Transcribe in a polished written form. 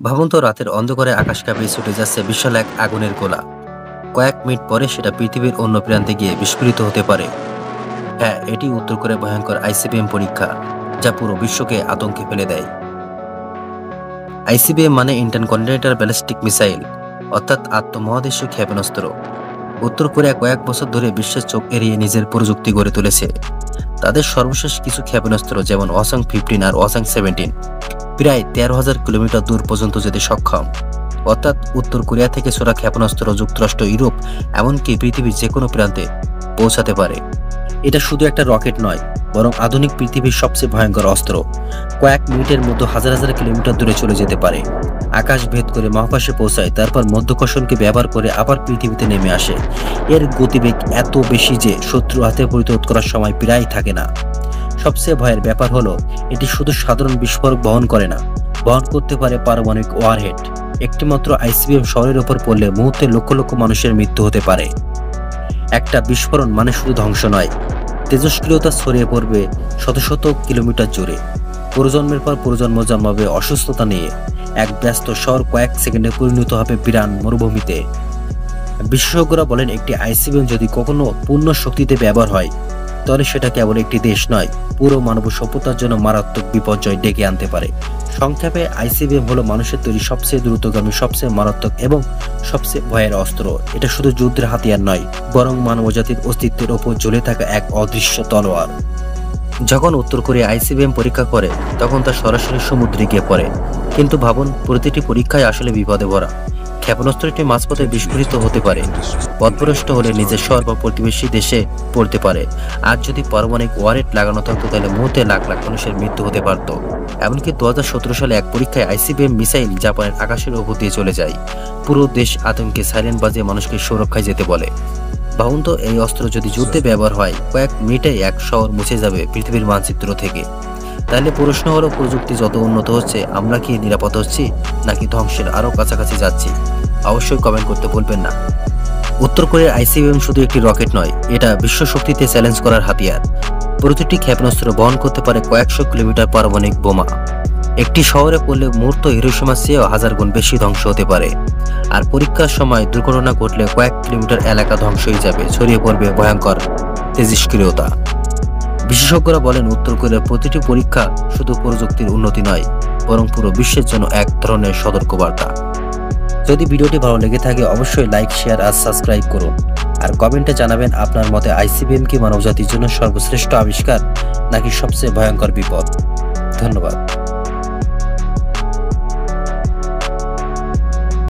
ভাবুন তো রাতের অন্ধকারে আকাশ কাঁপিয়ে ছুটে যাচ্ছে বিশাল এক আগুনের গোলা। কয়েক মিনিট পরে সেটা পৃথিবীর অন্য প্রান্তে গিয়ে বিস্ফোরিত হতে পারে। হ্যাঁ, এটি উত্তর কোরিয়ার ভয়ঙ্কর আইসিবিএম পরীক্ষা, যা পুরো বিশ্বকে আতঙ্কে ফেলে দেয়। আইসিবিএম মানে ইন্টারকন্টিনেন্টাল ব্যালিস্টিক মিসাইল, অর্থাৎ আত্মমহাদেশীয় ক্ষেপণাস্ত্র। উত্তর কোরিয়া কয়েক বছর ধরে বিশ্বের চোখ এড়িয়ে নিজের প্রযুক্তি গড়ে তুলেছে। তাদের সর্বশেষ কিছু ক্ষেপণাস্ত্র যেমন ওয়াসাং-15 আর ওয়াসাং-17 প্রায় 13,000 কিলোমিটার দূর পর্যন্ত যেতে সক্ষম। অর্থাৎ উত্তর কোরিয়া থেকে ছোড়া ক্ষেপণাস্ত্র যুক্তরাষ্ট্র, ইউরোপ, এমনকি পৃথিবীর যে কোনো প্রান্তে পৌঁছাতে পারে। এটা শুধু একটা রকেট নয়, বরং আধুনিক পৃথিবীর সবচেয়ে ভয়ঙ্কর অস্ত্র। কয়েক মিনিটের মধ্যে হাজার হাজার কিলোমিটার দূরে চলে যেতে পারে, আকাশ ভেদ করে মহাকাশে পৌঁছায়, তারপর মধ্যাকর্ষণকে ব্যবহার করে আবার পৃথিবীতে নেমে আসে। এর গতিবেগ এত বেশি যে শত্রু হাতে প্রতিরোধ করার সময় প্রায় থাকে না। সবচেয়ে ভয়ের ব্যাপার হলো, এটি শুধু সাধারণ বিস্ফোরক বহন করে না, বহন করতে পারে পারমাণবিক ওয়ারহেড। একটিমাত্র আইসিবিএম শহরের ওপর পড়লে মুহূর্তে লক্ষ লক্ষ মানুষের মৃত্যু হতে পারে। একটা বিস্ফোরণ মানে শুধু ধ্বংস নয়, তেজস্ক্রিয়তা ছড়িয়ে পড়বে শত শত কিলোমিটার জুড়ে। প্রজন্মের পর প্রজন্ম জন্মাবে অসুস্থতা নিয়ে। এক ব্যস্ত শহর কয়েক সেকেন্ডে পরিণত হবে বিরান মরুভূমিতে। বিশেষজ্ঞরা বলেন, একটি আইসিবিএম যদি কখনো পূর্ণ শক্তিতে ব্যবহার হয়, তাহলে সেটা কেবল একটি দেশ নয়, পুরো মানব সভ্যতার জন্য মারাত্মক বিপর্যয় ডেকে আনতে পারে। সংক্ষেপে, আইসিবিএম হলো মানুষের তৈরি সবচেয়ে দ্রুতগামী, সবচেয়ে মারাত্মক এবং সবচেয়ে ভয়ের অস্ত্র। এটা শুধু যুদ্ধের হাতিয়ার নয়, বরং মানবজাতির অস্তিত্বের ওপর ঝুলে থাকা এক অদৃশ্য তলোয়ার। যখন উত্তর কোরিয়া আইসিবিএম পরীক্ষা করে, তখন তা সরাসরি সমুদ্রে গিয়ে পড়ে। কিন্তু ভাবুন, প্রতিটি পরীক্ষায় আসলে বিপদে ভরা। ক্ষেপণাস্ত্রটি মাঝপথে বিস্ফোরিত হতে পারে, পথভ্রষ্ট হলে নিজের শহর বা প্রতিবেশী দেশে পড়তে পারে। আর যদি পারমাণবিক ওয়ারহেড লাগানো থাকতো, তাহলে মুহূর্তে লাখ লাখ মানুষের মৃত্যু হতে পারত। এমনকি 2017 সালে এক পরীক্ষায় আইসিবিএম মিসাইল জাপানের আকাশের ওপর দিয়ে চলে যায়। পুরো দেশ আতঙ্কে সাইলেন্ট বাজিয়ে মানুষকে সুরক্ষায় যেতে বলে। ভাবুন তো, এই অস্ত্র যদি যুদ্ধে ব্যবহার হয়, কয়েক মিনিটে এক শহর মুছে যাবে পৃথিবীর মানচিত্র থেকে। তাহলে প্রশ্ন হলো, প্রযুক্তি যত উন্নত হচ্ছে, আমরা কি নিরাপদ হচ্ছি, নাকি ধ্বংসের আরও কাছাকাছি যাচ্ছি? অবশ্যই কমেন্ট করতে ভুলবেন না। উত্তর কোরিয়ার আইসিবিএম শুধু একটি রকেট নয়, এটা বিশ্ব শক্তিতে চ্যালেঞ্জ করার হাতিয়ার। প্রতিটি ক্ষেপণাস্ত্র বহন করতে পারে কয়েকশো কিলোমিটার পারমাণবিক বোমা। একটি শহরে পড়লে মুহূর্ত হিরোশিমার চেয়েও 1000 গুণ বেশি ধ্বংস হতে পারে। আর পরীক্ষার সময় দুর্ঘটনা ঘটলে কয়েক কিলোমিটার এলাকা ধ্বংস হয়ে যাবে, ছড়িয়ে পড়বে ভয়ঙ্কর তেজস্ক্রিয়তা। বিশেষজ্ঞরা বলেন, উত্তর কোরিয়ার প্রতিটি পরীক্ষা শুধু প্রযুক্তির উন্নতি নয়, বরং পুরো বিশ্বের জন্য এক ধরনের সতর্কবার্তা। যদি ভিডিওটি ভালো লেগে থাকে, অবশ্যই লাইক, শেয়ার আর সাবস্ক্রাইব করুন। আর কমেন্টে জানাবেন আপনার মতে আইসিবিএম কি মানবজাতির জন্য সর্বশ্রেষ্ঠ আবিষ্কার, নাকি সবচেয়ে ভয়ঙ্কর বিপদ। ধন্যবাদ।